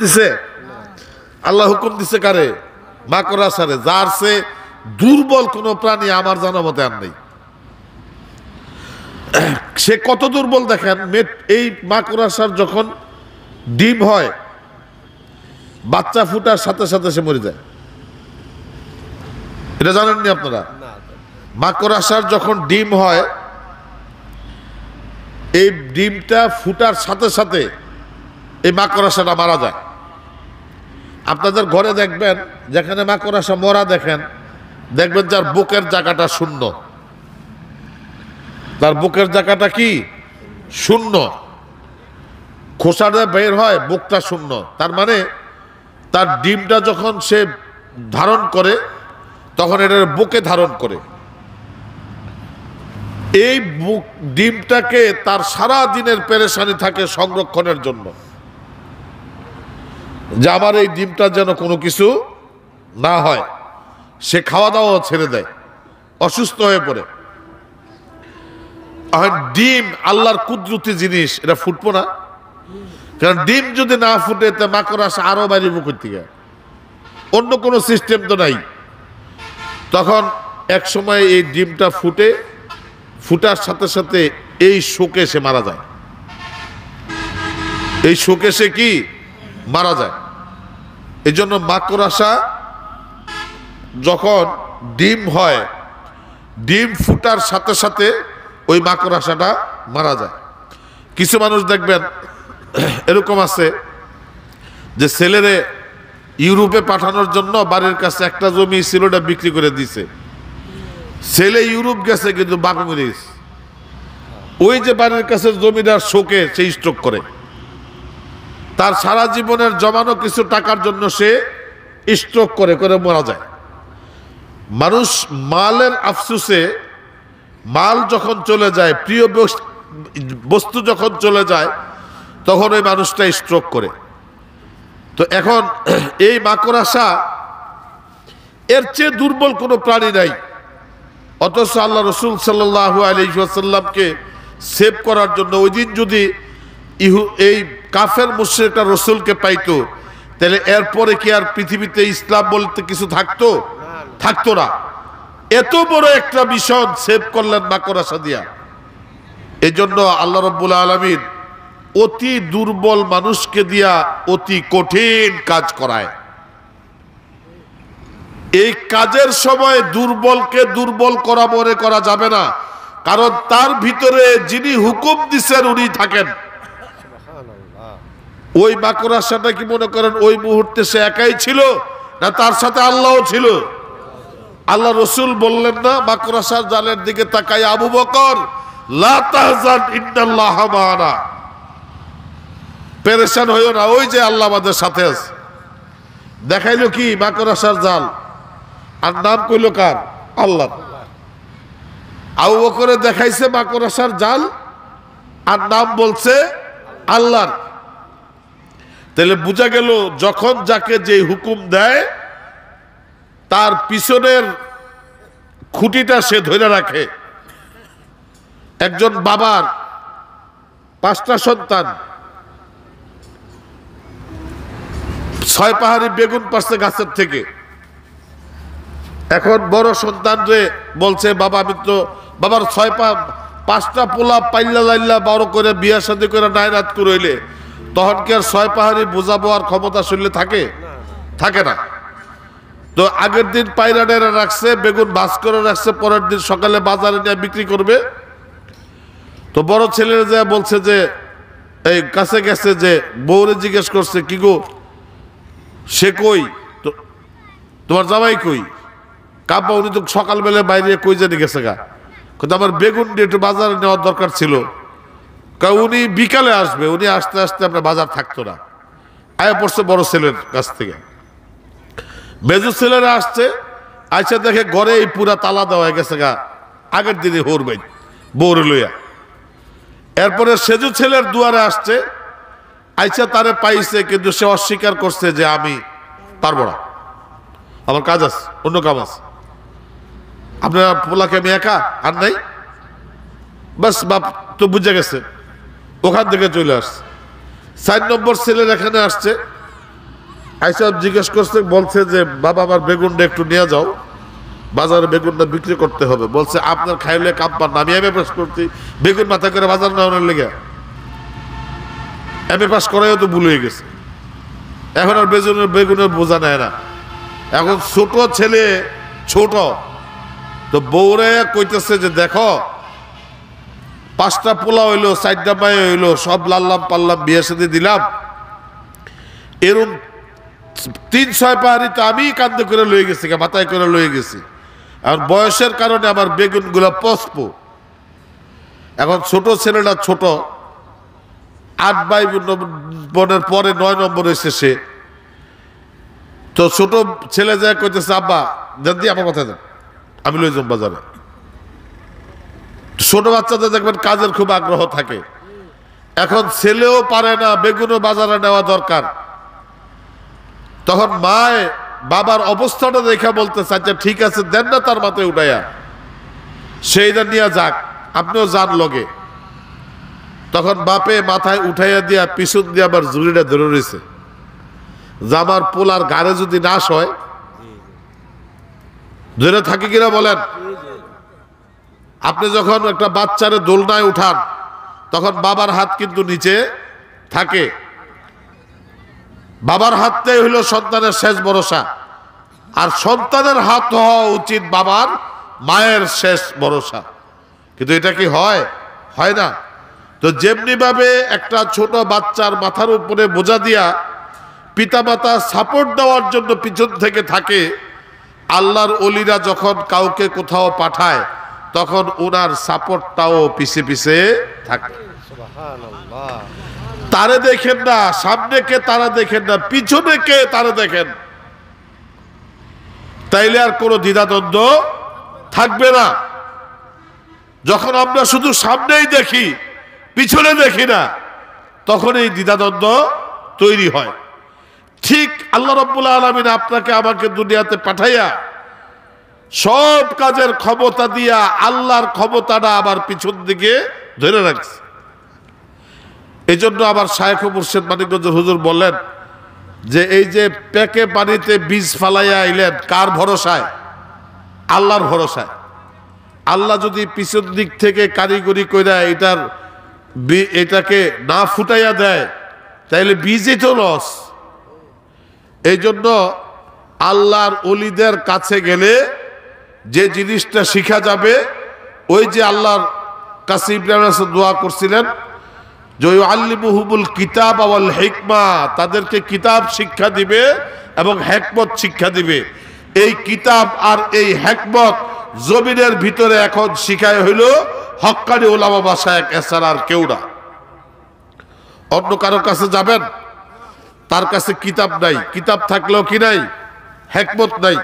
দিছে আল্লাহ হুকুম দিছে কারে? মাকড়সারে। যার সে দুর্বল কোন প্রাণী আমার জানা মতে আর নেই। সে কত দুর্বল দেখেন, এই মাকড়সার যখন ডিম হয়, বাচ্চা ফুটার সাথে সাথে সে মরে যায়। এটা জানেননি আপনারা? মাকড়সার যখন ডিম হয়, এই ডিমটা ফুটার সাথে সাথে এই মাকড়সাটা মারা যায়। আপনাদের ঘরে দেখবেন যেখানে মাকড়সা মরা দেখবেন যার বুকের জায়গাটা শূন্য। তার বুকের জায়গাটা কি শূন্য, খোসাটা বের হয়, বুকটা শূন্য। তার মানে তার ডিমটা যখন সে ধারণ করে তখন এটার বুকে ধারণ করে। এই ডিমটাকে তার সারা দিনের পেরেশানি থাকে সংরক্ষণের জন্য, যে আমার এই ডিমটা যেন কোনো কিছু না হয়। সে খাওয়া দাওয়া ছেড়ে দেয়, অসুস্থ হয়ে পড়ে। ডিম আল্লাহর কুদরতি জিনিস, এটা ফুটবো না? কারণ ডিম যদি না ফুটে তা মাকড়সা আরো বাইরে বুক করতে গেছে, অন্য কোনো সিস্টেম তো নাই। তখন এক সময় এই ডিমটা ফুটার সাথে সাথে এই শোকে সে মারা যায়। এই শোকে সে কি মারা যায়। এই জন্য মাকড়সা যখন ডিম হয়, ডিম ফুটার সাথে সাথে ওই মাকড়সাটা মারা যায়। কিছু মানুষ দেখবেন এরকম আছে যে ছেলেরে ইউরোপে পাঠানোর জন্য বাড়ির কাছে একটা জমি ছিল, ওটা বিক্রি করে দিছে। ছেলে ইউরোপ গেছে কিন্তু বাপে মরে গেছে। ওই যে বাড়ির কাছে জমিটার শোকে সে স্ট্রোক করে। তার সারা জীবনের জমানো কিছু টাকার জন্য সে স্ট্রোক করে মারা যায়। মানুষ মালের আফসোসে, মাল যখন চলে যায়, প্রিয় বস্তু যখন চলে যায়, তখন ওই মানুষটা স্ট্রোক করে। তো এখন এই মাকড়সা এর চেয়ে দুর্বল কোনো প্রাণী নাই। অথচ আল্লাহ রসুল সাল্লাল্লাহু আলাইহি ওয়াসাল্লামকে সেভ করার জন্য ওই দিন যদি এই কাফের মুশরিকরা রসুলকে পাইতো, তাহলে এরপরে কি আর পৃথিবীতে ইসলাম বলতে কিছু থাকতো না। এত বড় একটা মিশন সেভ করলেন মাকড়সা দিয়া। এই জন্য আল্লাহ রাব্বুল আলামিন অতি দুর্বল মানুষকে দিয়া অতি কঠিন কাজ করায়। এই কাজের সময় দুর্বলকে দুর্বল করা মনে করা যাবে না, কারণ তার ভিতরে যিনি হুকুম দিচ্ছেন উনি থাকেন। ওই মাকড়সাটা কি মনে করেন ওই মুহূর্তে সে একাই ছিল, না তার সাথে আল্লাহও ছিল? আল্লাহ রসুল বললেন না মাকড়সার জালের দিকে তাকাই, আবু বকর লা তাহজান ইন্নাল্লাহ মা'ানা, পেরেশান হইও না, ওই যে আল্লাহ আমাদের সাথে আছে। দেখাইলো কি মাকড়সার জাল, আর নাম কইলো কার? আল্লাহ। আবু বকরে দেখাইছে মাকড়সার জাল, আর নাম বলছে আল্লাহর। তাহলে বোঝা গেল যখন যাকে যে হুকুম দেয় তার পিছনের খুঁটিটা সে ধরে রাখে। একজন বাবার 5টা সন্তান, 6 পাহাড়ি বেগুন পারছে গাছের থেকে। এখন বড় সন্তান রে বলছে, বাবা আমি তো বাবার 5টা পোলা পাইল্লা লাইল্লা বড় করে বিয়া শাদী করে নাইরাত করে হইলে তখন কি আর 6 পাহাড়ি বোঝাবো আর ক্ষমতা শরীরে থাকে না। তো আগের দিন পায়রা ডায়রা রাখছে, বেগুন ভাজ করে রাখছে, পরের দিন সকালে বাজারে নিয়ে বিক্রি করবে। তো বড় ছেলেরা যা বলছে যে এই কাছে গেছে, যে বউরে জিজ্ঞেস করছে, কি গো সে কই, তো তোমার জামাই কই? কাব্বা উনি তো সকালবেলা বাইরে কই জানি গেছে গা, কিন্তু আমার বেগুন দিয়ে একটু বাজারে নেওয়ার দরকার ছিল। উনি বিকালে আসবে, উনি আসতে আসতে আপনার বাজার থাকতো না। আয়া পড়ছে বড় ছেলের কাছ থেকে। মেজু ছেলেরা আসছে, আইসা দেখে ঘরে এই পুরা তালা দেওয়া হয়ে গেছে গা, আগের দিনে হোর বাই বউরে লইয়া। এরপরে সেজু ছেলের দুয়ারে আসছে, আইসা তারে পাইছে, কিন্তু সে অস্বীকার করছে যে আমি পারবো না, আমার কাজ আছে, অন্য কাজ আছে। আপনার পোলাকে আমি একা আর নাই, বাস বাপ তো বুঝে গেছে, ওখান থেকে চলে আসছে। 4 নম্বর ছেলের এখানে আসছে, আইসা জিজ্ঞেস করছে, বলছে যে বাবা আমার বেগুনটা একটু নিয়ে যাও, বাজারে বেগুনটা বিক্রি করতে হবে। বলছে আপনার খাইলে কাম্পার না, আমি এমএ পাস করছি, বেগুন মাথা করে বাজার নেওয়ার লেগে। এমএ পাস করাইও তো ভুল হয়ে গেছে, এখন আর বেগুনের বোঝা নেয় না। এখন ছোট ছেলে, ছোট তো বউরে কইতেছে যে দেখো 5টা পোলা হইলো, 4টা মায়ে হইলো, সব লাল্লাম পাল্লাম, বিয়ে সাথে দিলাম, এরম 3-6 পাহাড়ি তো আমি কান্দে করে লয়ে গেছি, মাথায় করে লয়ে গেছি। আর বয়সের কারণে আমার বেগুন গুলা পচপ। এখন ছোট ছেলেটা ছোট, 8 ভাই বোনের পরে 9 নম্বর এসে সে। তো ছোট ছেলে যায় কইতেছে আব্বা দেন দিয়ে আমার কথা দেন, আমি লই যাম বাজারে। ছোট বাচ্চাদের দেখবেন কাজের খুব আগ্রহ থাকে। এখন ছেলেও পারে না, বেগুনও বাজারে নেওয়া দরকার। তখন মায় বাবার অবস্থাটা দেখা বলতেছে আচ্ছা ঠিক আছে দেন না তার মাথায় উঠাইয়া, সেইটা নিয়ে যাক, আপনিও যান লগে। তখন বাপে মাথায় উঠাইয়া দিয়া পিছন দিয়ে আবার জুড়িটা ধরে রয়েছে, জামার পোলার গাড়ে যদি নাশ হয়, ধরে থাকে কিনা বলেন? আপনি যখন একটা বাচ্চারে দোলনায় উঠান তখন বাবার হাত কিন্তু নিচে থাকে। বাবার হাতটাই হইল সন্তানের শেষ ভরসা, আর সন্তানের হাত হওয়া উচিত বাবার মায়ের শেষ ভরসা। কিন্তু এটা কি হয়? হয় না। তো যেমনি ভাবে একটা ছোট বাচ্চার মাথার উপরে বোঝা দিয়া পিতামাতা সাপোর্ট দেওয়ার জন্য পিছন থেকে থাকে, আল্লাহর ওলিরা যখন কাউকে কোথাও পাঠায় তখন ওনার সাপোর্টটাও পিছে পিছে থাকে। তারে দেখেন না, সামনে কে তারা দেখেন না, পিছনে কে তারা দেখেন, তাইলে আর কোনো দ্বিধাদ্বন্দ্ব থাকবে না। যখন আমরা শুধু সামনেই দেখি, পিছনে দেখি না, তখন এই দ্বিধাদ্বন্দ্ব তৈরি হয়। ঠিক আল্লাহ রাব্বুল আলামিন আপনাকে আমাকে দুনিয়াতে পাঠাইয়া সব কাজের ক্ষমতা দিয়া আল্লাহর ক্ষমতাটা আবার পিছন দিকে ধরে রাখছে। এই জন্য আবার শায়েখ মুর্শিদ মানিকগঞ্জের হুজুর বললেন যে এই যে পেকে পানিতে বীজ ফালাইয়া আইলেন কার ভরসায়? আল্লাহর ভরসায়। আল্লাহ যদি পিছন দিক থেকে কারিগরি কইরা এটাকে না ফুটাইয়া দেয় তাইলে বীজই তো লস। এই জন্য আল্লাহর ওলিদের কাছে গেলে যে জিনিসটা শিখা যাবে, ওই যে আল্লাহর কাছে ইব্রাহিম আলাইহিস সালাম দোয়া করছিলেন যে আল্লিমুহুমুল কিতাব ওয়াল হিকমা, তাদেরকে কিতাব শিক্ষা দিবে এবং হিকমত শিক্ষা দিবে। এই কিতাব আর এই হিকমত জমিনের ভিতরে এখন শিখায় হইল হক্কানি ওলামা মাশায়েখ এছাড়া আর কেউ না। অন্য কারো কাছে যাবেন, তার কাছে কিতাব নাই, কিতাব থাকলেও কি নাই? হিকমত নাই।